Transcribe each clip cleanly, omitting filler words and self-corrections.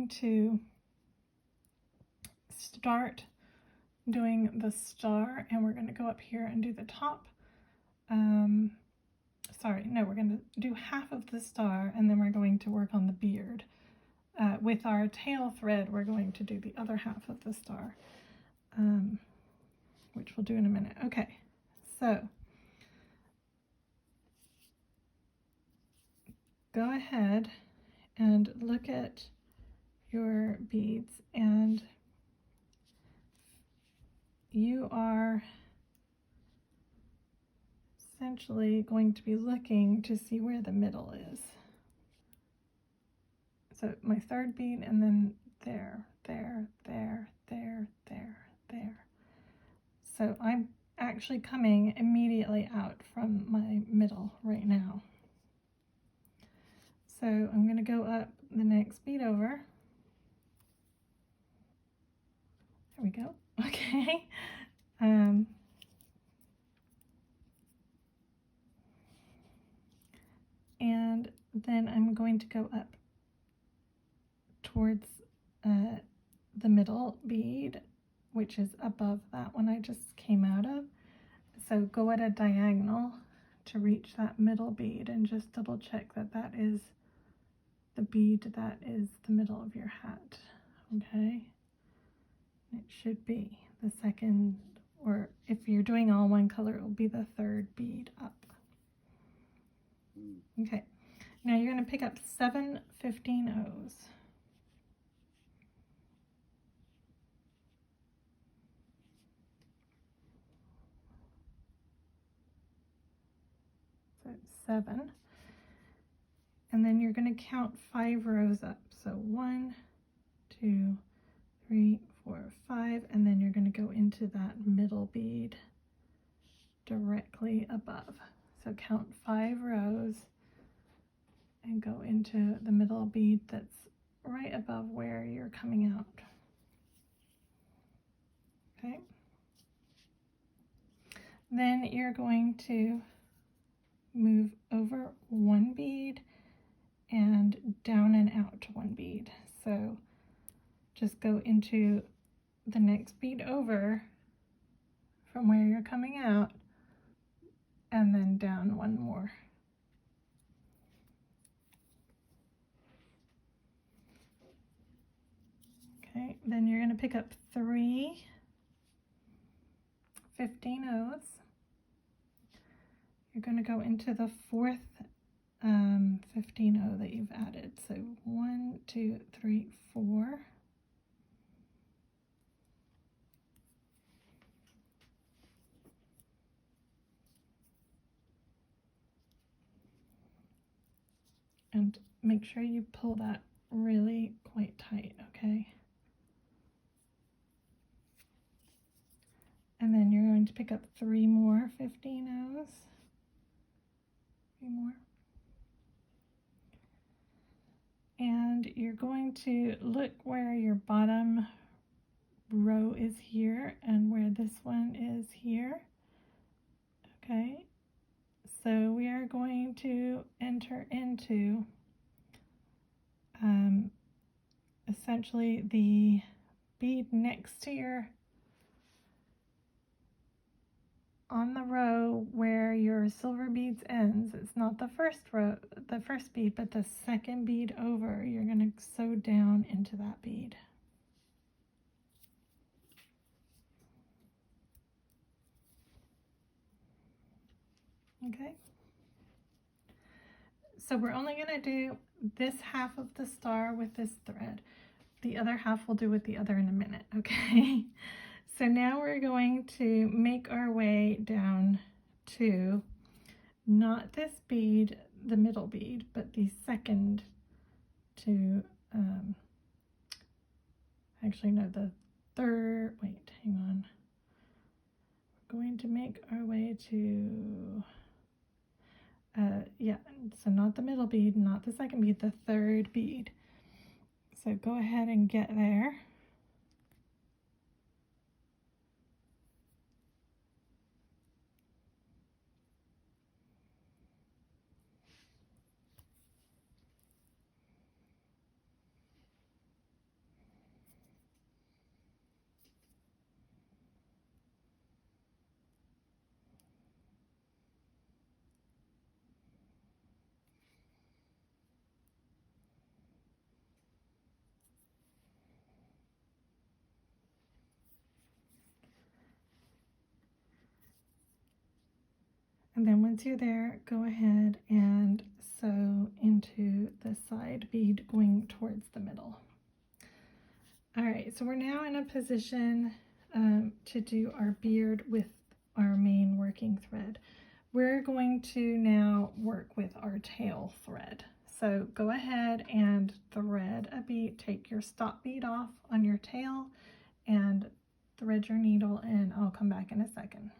to start doing the star, and we're going to go up here and do the top. Sorry, no, we're going to do half of the star, and then we're going to work on the beard. With our tail thread, we're going to do the other half of the star, which we'll do in a minute. Okay, so go ahead and look at your beads, and you are essentially going to be looking to see where the middle is. So my third bead, and then there, there, there, there, there, there. So I'm actually coming immediately out from my middle right now. So I'm going to go up the next bead over. There we go. Okay. And then I'm going to go up towards the middle bead, which is above that one I just came out of. So go at a diagonal to reach that middle bead, and just double check that that is the bead that is the middle of your hat. Okay, it should be the second, or if you're doing all one color, it will be the third bead up. Okay, now you're going to pick up 7 15-0s. So 7, and then you're going to count 5 rows up. So 1, 2, 3, 4, 5, and then you're going to go into that middle bead directly above. So count 5 rows and go into the middle bead that's right above where you're coming out. Okay. Then you're going to move over 1 bead and down and out 1 bead. So just go into the next bead over from where you're coming out, and then down 1 more. Okay, then you're going to pick up 3 15-0s. You're going to go into the 4th 15-0 that you've added. So 1, 2, 3, 4. And make sure you pull that really quite tight, okay? And then you're going to pick up 3 more 15-0s. 3 more. And you're going to look where your bottom row is here and where this one is here. Okay, so we are going to enter into essentially the bead next to your, on the row where your silver beads ends. It's not the first row, the first bead, but the second bead over. You're going to sew down into that bead. Okay, so we're only going to do this half of the star with this thread. The other half we'll do with the other in a minute, okay? So now we're going to make our way down to not this bead, the middle bead, but the second to, actually no, the third, wait, hang on. We're going to make our way to, yeah, so not the middle bead, not the second bead, the third bead. So go ahead and get there. And then once you're there, go ahead and sew into the side bead going towards the middle. All right, so we're now in a position to do our beard with our main working thread. We're going to now work with our tail thread. So go ahead and thread a bead, take your stop bead off on your tail and thread your needle, and I'll come back in a second.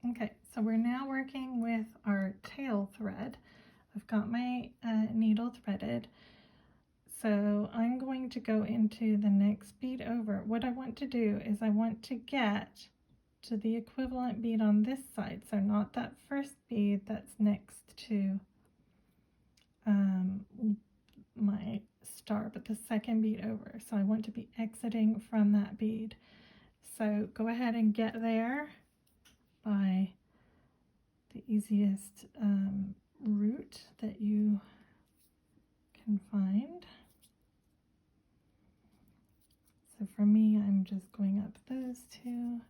Okay, so we're now working with our tail thread. I've got my needle threaded. So I'm going to go into the next bead over. What I want to do is I want to get to the equivalent bead on this side. So not that first bead that's next to my star, but the second bead over. So I want to be exiting from that bead. So go ahead and get there by the easiest route that you can find. So for me, I'm just going up those two.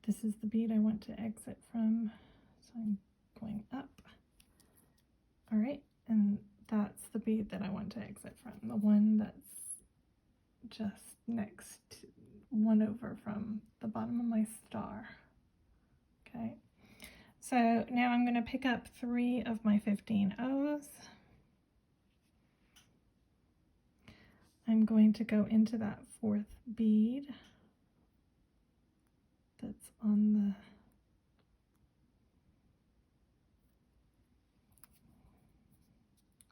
This is the bead I want to exit from, so I'm going up. All right, and that's the bead that I want to exit from, the one that's just next, one over from the bottom of my star. Okay, so now I'm going to pick up 3 of my 15 O's. I'm going to go into that 4th bead that's on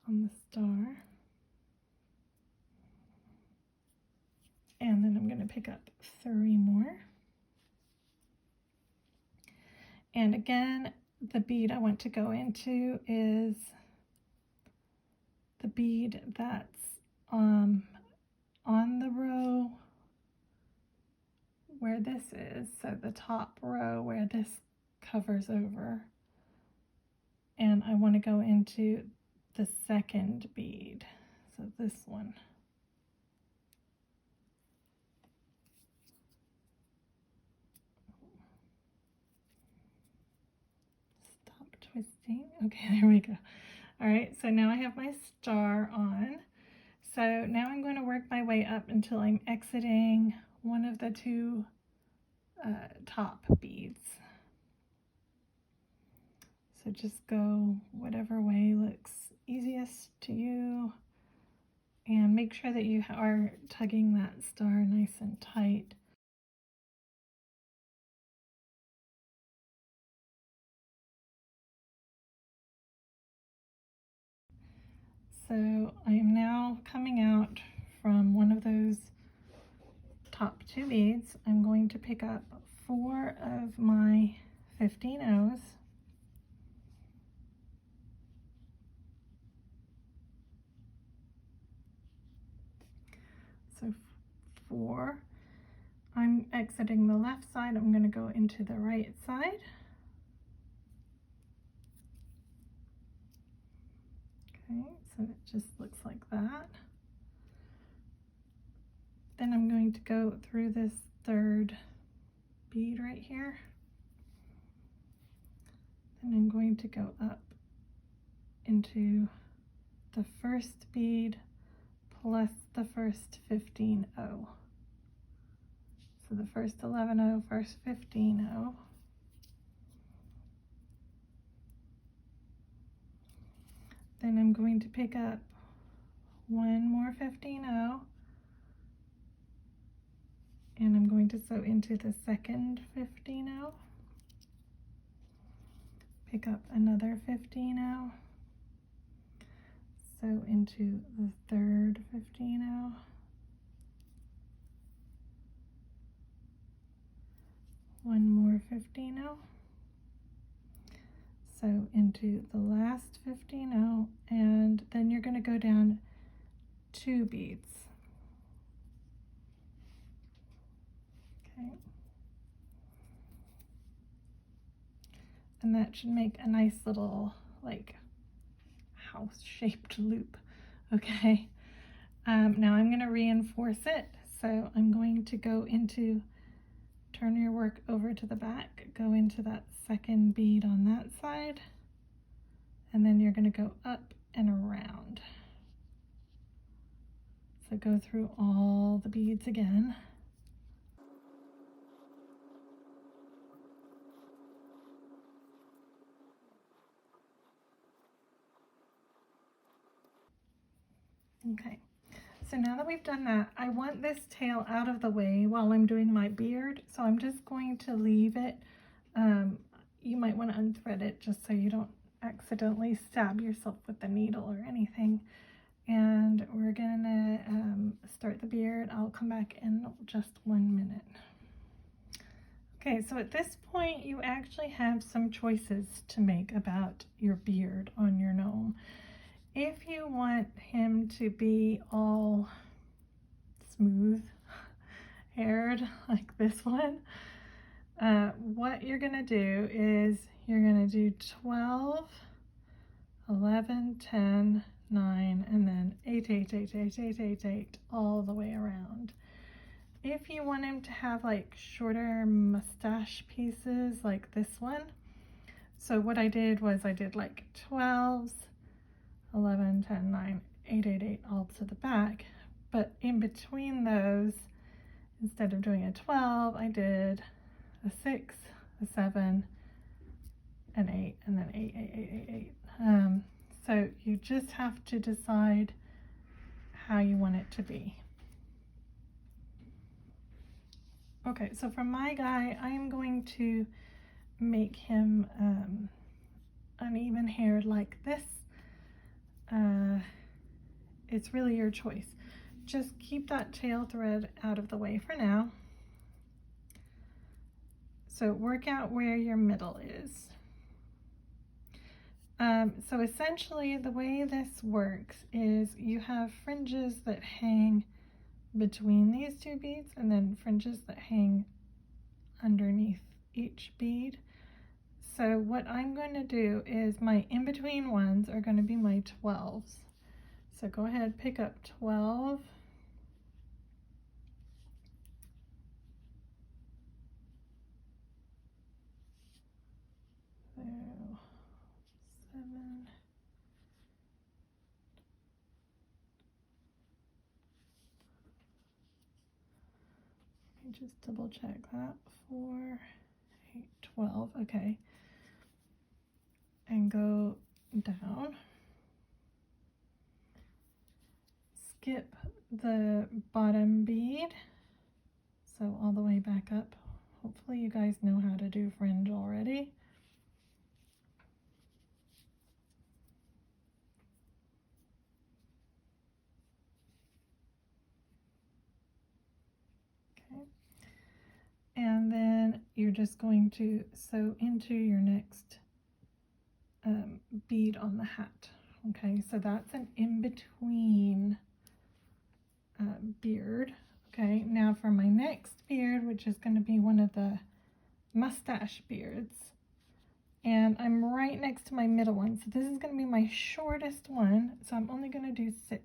the star, and then I'm going to pick up 3 more. And again, the bead I want to go into is the bead that's on the row where this is, so the top row where this covers over, and I want to go into the 2nd bead, so this one. Stop twisting. Okay, there we go. All right, so now I have my star on. So now I'm going to work my way up until I'm exiting one of the 2 top beads. So just go whatever way looks easiest to you, and make sure that you are tugging that star nice and tight. So I am now coming out from one of those top 2 beads. I'm going to pick up 4 of my 15 O's. So 4. I'm exiting the left side. I'm going to go into the right side. Okay, so it just looks like that. Then I'm going to go through this 3rd bead right here. Then I'm going to go up into the 1st bead plus the first 15 O. So the first 11 O, first 15 O. Then I'm going to pick up 1 more 15 O, and I'm going to sew into the 2nd 15 O. Pick up another 15 O, sew into the 3rd 15 O. One more 15 O, sew into the last 15 O, and then you're going to go down 2 beads. Okay, and that should make a nice little like house-shaped loop. Okay, now I'm going to reinforce it, so I'm going to go into turn your work over to the back, go into that second bead on that side, and then you're going to go up and around. So go through all the beads again. Okay, so now that we've done that, I want this tail out of the way while I'm doing my beard, so I'm just going to leave it. You might want to unthread it just so you don't accidentally stab yourself with the needle or anything. And we're gonna start the beard. I'll come back in just 1 minute. Okay, so at this point you actually have some choices to make about your beard on your gnome. If you want him to be all smooth haired like this one, what you're gonna do is you're gonna do 12, 11, 10, 9, and then 8, 8, 8, 8, 8, 8, 8, all the way around. If you want him to have like shorter mustache pieces like this one, so what I did was I did like 12s, 11, 10, 9, 8, 8, 8 all to the back, but in between those, instead of doing a 12, I did a 6, a 7, an 8, and then 8, 8, 8, 8, 8. So you just have to decide how you want it to be. Okay, so for my guy, I am going to make him uneven haired like this. It's really your choice. Just keep that tail thread out of the way for now. So work out where your middle is. So essentially the way this works is you have fringes that hang between these two beads and then fringes that hang underneath each bead. So what I'm going to do is my in-between ones are going to be my 12s. So go ahead, pick up 12. So 7. Let me just double check that. 4, 8, 12. Okay. And go down. Skip the bottom bead. So all the way back up. Hopefully you guys know how to do fringe already. Okay. And then you're just going to sew into your next bead on the hat. Okay, so that's an in-between beard. Okay, now for my next beard, which is going to be one of the mustache beards, and I'm right next to my middle one, so this is going to be my shortest one, so I'm only going to do 6.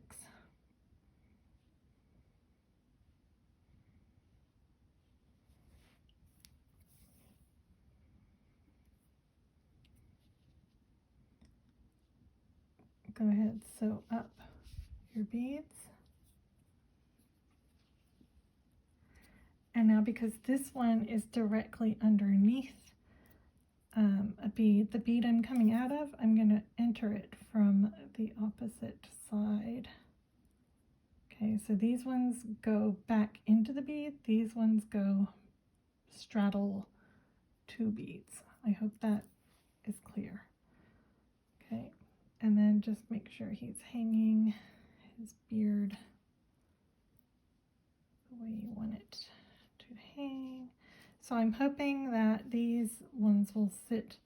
Go ahead, sew up your beads. And now because this one is directly underneath a bead, the bead I'm coming out of, I'm going to enter it from the opposite side. Okay, so these ones go back into the bead, these ones go straddle 2 beads. I hope that is clear. Okay, and then just make sure he's hanging his beard the way you want it to hang. So I'm hoping that these ones will sit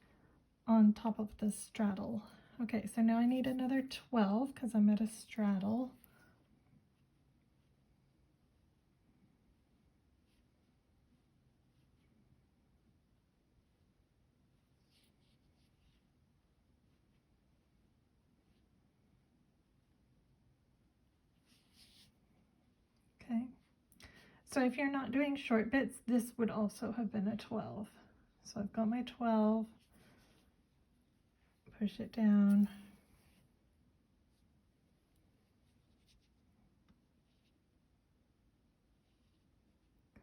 on top of the straddle. Okay, so now I need another 12 because I'm at a straddle. Okay, So if you're not doing short bits, this would also have been a 12. So I've got my 12, push it down,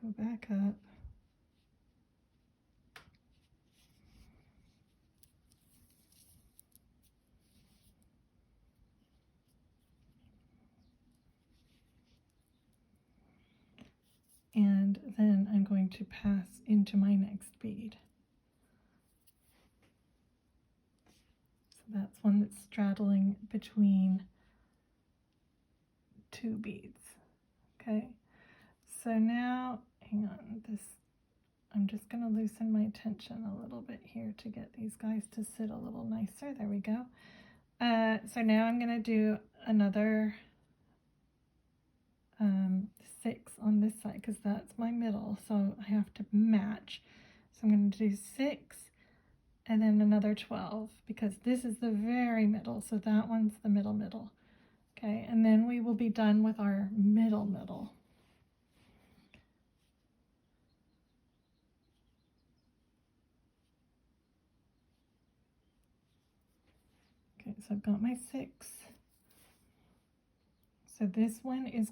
go back up, and then I'm going to pass into my next bead. So that's one that's straddling between two beads. Okay, so now hang on, this I'm just going to loosen my tension a little bit here to get these guys to sit a little nicer. There we go. So now I'm going to do another 6 on this side because that's my middle, so I have to match. So I'm going to do 6 and then another 12 because this is the very middle, so that one's the middle. Okay, and then we will be done with our middle. Okay, so I've got my 6. So this one is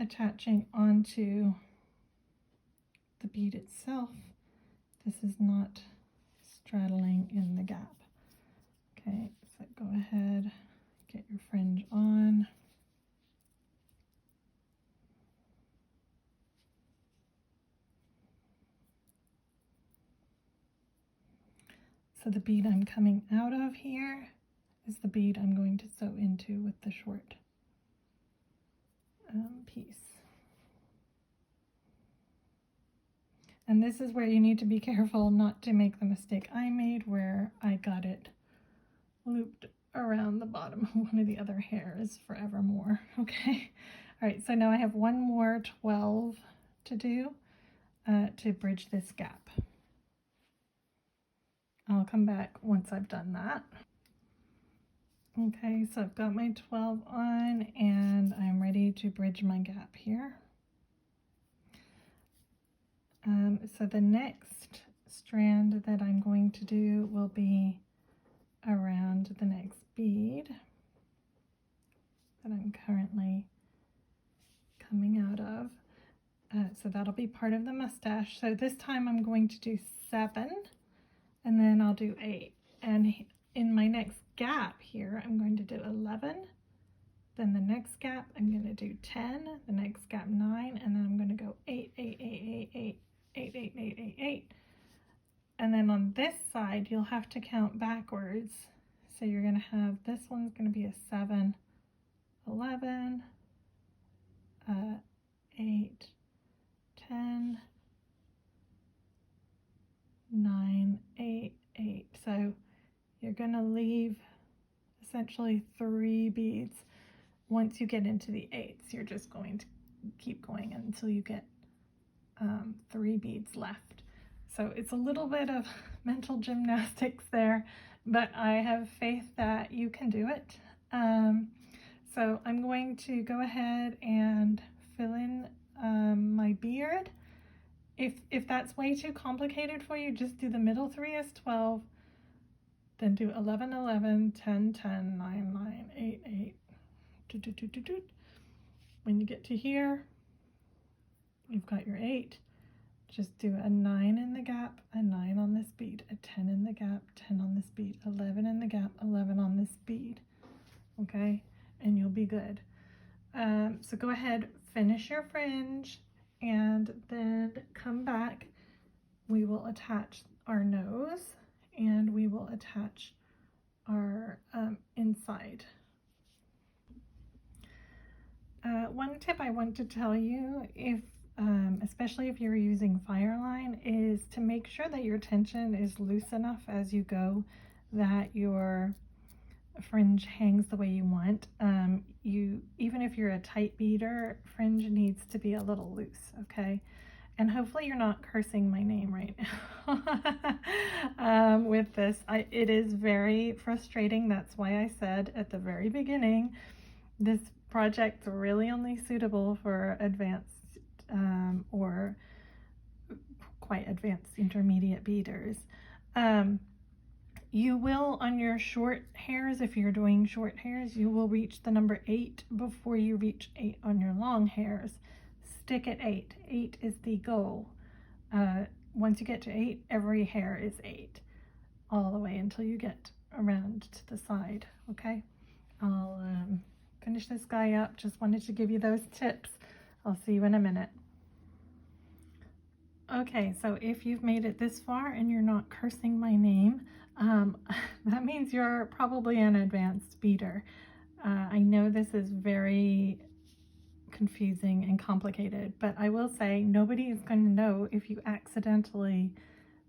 attaching onto the bead itself. This is not straddling in the gap. Okay, so go ahead, get your fringe on. So the bead I'm coming out of here is the bead I'm going to sew into with the short piece. And this is where you need to be careful not to make the mistake I made where I got it looped around the bottom of one of the other hairs forevermore. Okay, all right, so now I have one more 12 to do to bridge this gap. I'll come back once I've done that. Okay, so I've got my 12 on and I'm ready to bridge my gap here. So the next strand that I'm going to do will be around the next bead that I'm currently coming out of. So that'll be part of the mustache. So this time I'm going to do 7 and then I'll do 8. And in my next gap here, I'm going to do 11. Then the next gap, I'm going to do 10. The next gap, 9. And then I'm going to go 8, 8, 8, 8, 8, 8, 8, 8, 8, 8. And then on this side, you'll have to count backwards. So you're going to have, this one's going to be a 7, 11, 8, 10, 9, 8, 8. So you're going to leave essentially 3 beads. Once you get into the 8s, you're just going to keep going until you get 3 beads left. So it's a little bit of mental gymnastics there, but I have faith that you can do it. So I'm going to go ahead and fill in my beard. If that's way too complicated for you, just do the middle 3 as 12, then do 11, 11, 10, 10, 9, 9, 8, 8. When you get to here, you've got your 8. Just do a 9 in the gap, a 9 on this bead, a 10 in the gap, 10 on this bead, 11 in the gap, 11 on this bead. Okay, and you'll be good. So go ahead, finish your fringe, and then come back. We will attach our nose and we will attach our inside. One tip I want to tell you, if especially if you're using Fireline, is to make sure that your tension is loose enough as you go that your fringe hangs the way you want. Even if you're a tight beader, fringe needs to be a little loose, okay? And hopefully you're not cursing my name right now with this. It is very frustrating. That's why I said at the very beginning, this project's really only suitable for advanced or quite advanced intermediate beaders. You will, on your short hairs, if you're doing short hairs, you will reach the number 8 before you reach 8 on your long hairs. Stick at 8. 8 is the goal. Once you get to 8, every hair is 8, all the way until you get around to the side, okay? I'll finish this guy up. Just wanted to give you those tips. I'll see you in a minute. Okay, so if you've made it this far and you're not cursing my name, that means you're probably an advanced beader. I know this is very confusing and complicated, but I will say nobody is going to know if you accidentally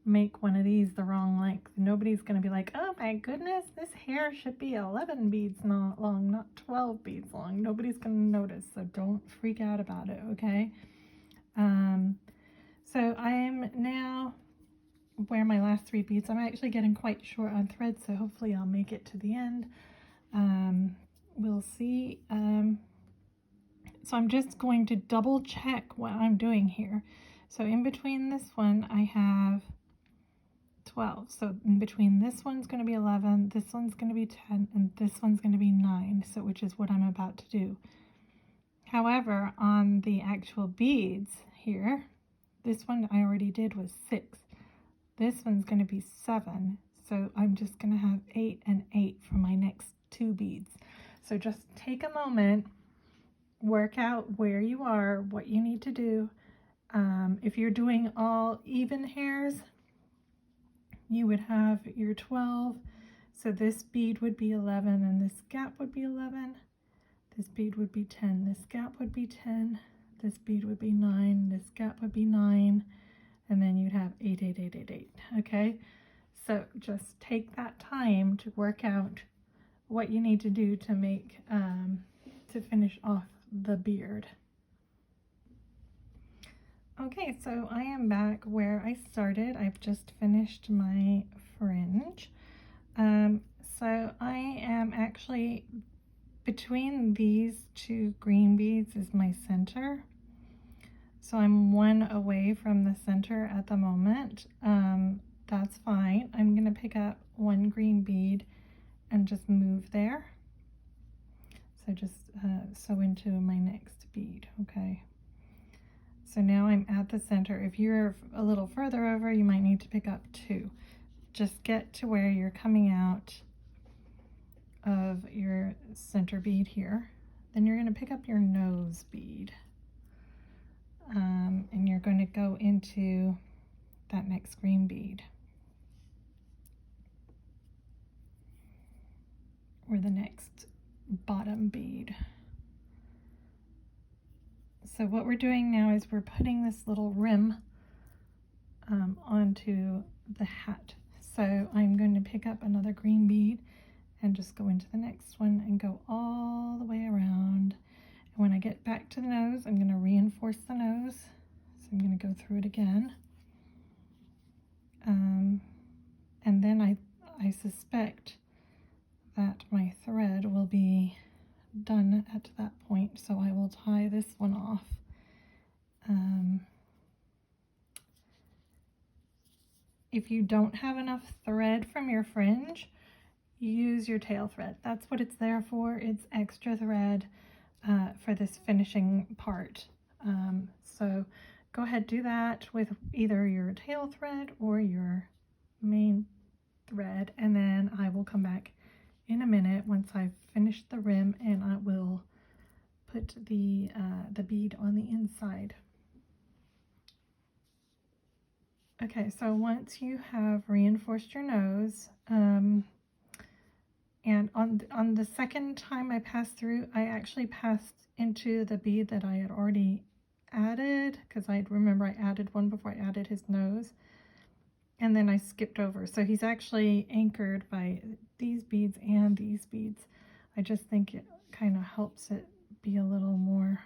make one of these the wrong length. Nobody's going to be like, oh my goodness, this hair should be 11 beads not long, not 12 beads long. Nobody's going to notice, so don't freak out about it, okay? So I'm now where my last 3 beads. I'm actually getting quite short on thread, so hopefully I'll make it to the end. We'll see. So I'm just going to double check what I'm doing here. So in between this one, I have 12. So in between this one's going to be 11, this one's going to be 10, and this one's going to be 9, so which is what I'm about to do. However, on the actual beads here, this one I already did was 6. This one's going to be 7, so I'm just going to have 8 and 8 for my next 2 beads. So just take a moment, work out where you are, what you need to do. If you're doing all even hairs, you would have your 12. So this bead would be 11, and this gap would be 11. This bead would be 10. This gap would be 10. This bead would be 9. This gap would be 9. And then you'd have 8, 8, 8, 8, 8. Okay? So just take that time to work out what you need to do to make, to finish off the beard. Okay, so I am back where I started. I've just finished my fringe. So I am actually, between these 2 green beads is my center. So I'm 1 away from the center at the moment. That's fine. I'm gonna pick up 1 green bead and just move there. So just sew into my next bead, okay? So now I'm at the center. If you're a little further over, you might need to pick up 2. Just get to where you're coming out of your center bead here. Then you're going to pick up your nose bead. And you're going to go into that next green bead. Or the next bottom bead. So what we're doing now is we're putting this little rim onto the hat. So I'm going to pick up another green bead and just go into the next one and go all the way around. And when I get back to the nose, I'm going to reinforce the nose. So I'm going to go through it again. And then I suspect that my thread will be done at that point, so I will tie this one off. If you don't have enough thread from your fringe, use your tail thread. That's what it's there for. It's extra thread for this finishing part. So go ahead, do that with either your tail thread or your main thread, and then I will come back in a minute once I've finished the rim, and I will put the bead on the inside. Okay, so once you have reinforced your nose, and on the second time I passed through, I actually passed into the bead that I had already added, because I remember I added one before I added his nose, and then I skipped over. So he's actually anchored by these beads and these beads. I just think it kind of helps it be a little more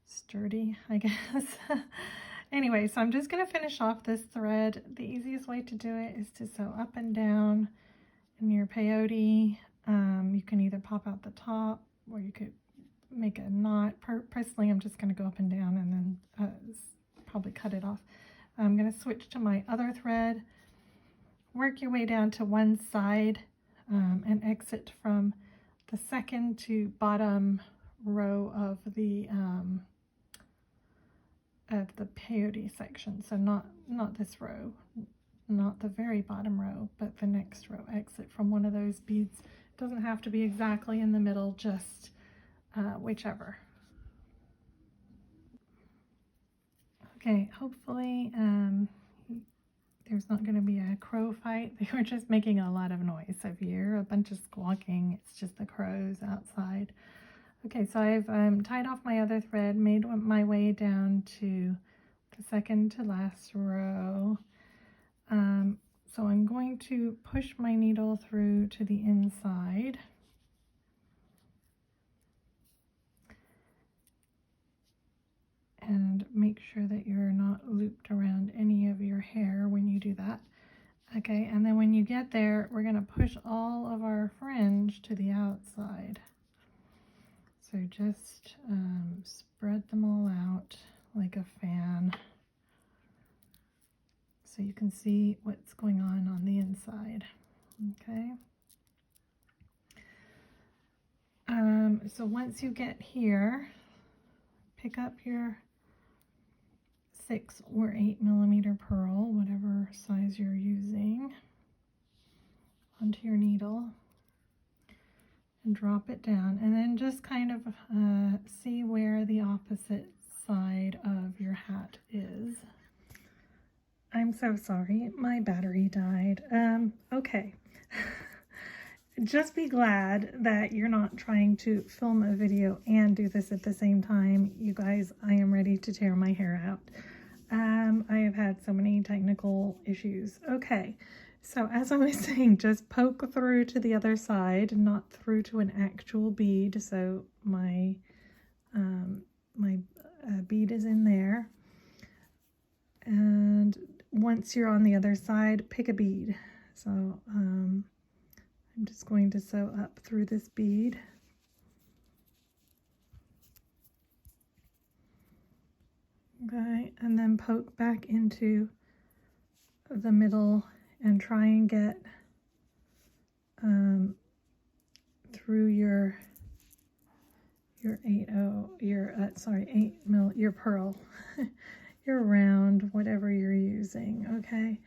sturdy, I guess. Anyway, so I'm just going to finish off this thread. The easiest way to do it is to sew up and down in your peyote. You can either pop out the top, or you could make a knot. Personally, I'm just going to go up and down and then probably cut it off. I'm going to switch to my other thread. Work your way down to one side and exit from the second to bottom row of the peyote section. So not this row, not the very bottom row, but the next row. Exit from one of those beads. It doesn't have to be exactly in the middle, just whichever. Okay, hopefully there's not going to be a crow fight. They were just making a lot of noise. So if you hear a bunch of squawking, it's just the crows outside. Okay, so I've tied off my other thread, made my way down to the second to last row. So I'm going to push my needle through to the inside. And make sure that you're not looped around any of your hair when you do that. Okay, and then when you get there, we're going to push all of our fringe to the outside. So just spread them all out like a fan so you can see what's going on the inside. Okay. So once you get here, pick up your 6 or 8 millimeter pearl, whatever size you're using, onto your needle and drop it down, and then just kind of see where the opposite side of your hat is. I'm so sorry, my battery died. Okay. Just be glad that you're not trying to film a video and do this at the same time. You guys, I am ready to tear my hair out. I have had so many technical issues. Okay, so as I was saying, just poke through to the other side, not through to an actual bead. So my bead is in there. And once you're on the other side, pick a bead. So I'm just going to sew up through this bead. Okay, and then poke back into the middle and try and get through your 8 mil, your pearl, your round, whatever you're using. Okay,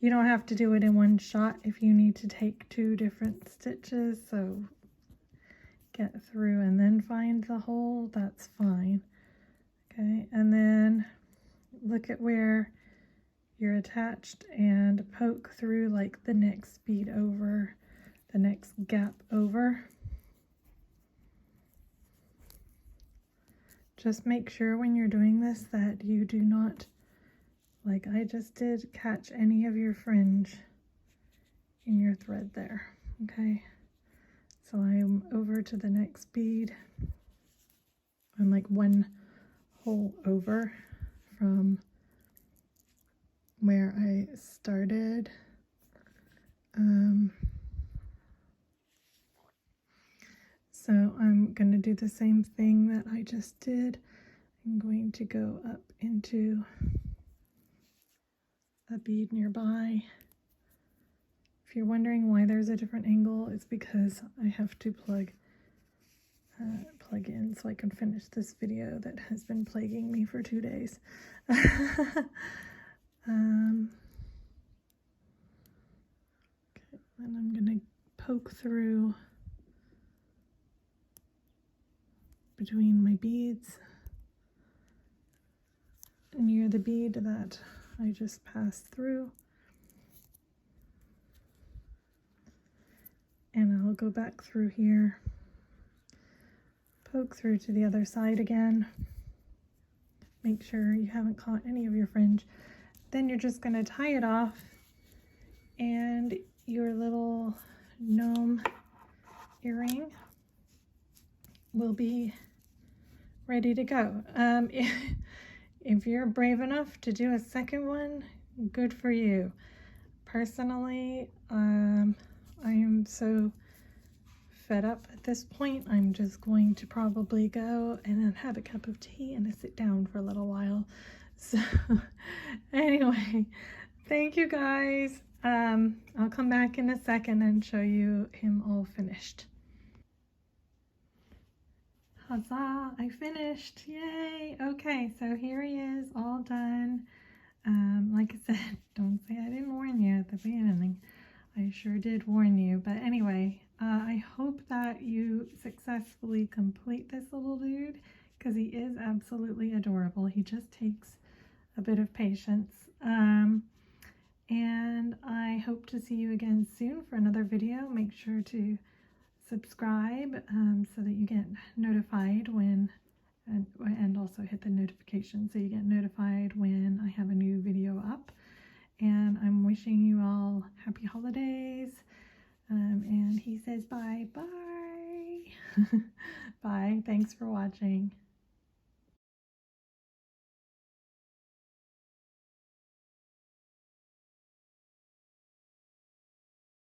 you don't have to do it in one shot if you need to take 2 different stitches. So get through and then find the hole. That's fine. Okay, and then look at where you're attached and poke through like the next bead over, the next gap over. Just make sure when you're doing this that you do not, like I just did, catch any of your fringe in your thread there. Okay, so I'm over to the next bead. I'm like 1 hole over from where I started. So I'm going to do the same thing that I just did. I'm going to go up into a bead nearby. If you're wondering why there's a different angle, it's because I have to plug in so I can finish this video that has been plaguing me for 2 days. Okay, and I'm going to poke through between my beads near the bead that I just passed through, and I'll go back through here, poke through to the other side again, make sure you haven't caught any of your fringe. Then you're just going to tie it off, and your little gnome earring will be ready to go. If you're brave enough to do a second one, good for you. Personally, I am so fed up at this point. I'm just going to probably go and then have a cup of tea and sit down for a little while. So anyway, thank you guys. I'll come back in a second and show you him all finished. Huzzah, I finished, yay. Okay, so here he is, all done. Like I said, don't say I didn't warn you at the beginning. I sure did warn you, but anyway, I hope that you successfully complete this little dude, because he is absolutely adorable. He just takes a bit of patience. And I hope to see you again soon for another video. Make sure to subscribe so that you get notified when, and also hit the notification so you get notified when I have a new video up. And I'm wishing you all happy holidays. And he says bye. Bye. Bye. Thanks for watching.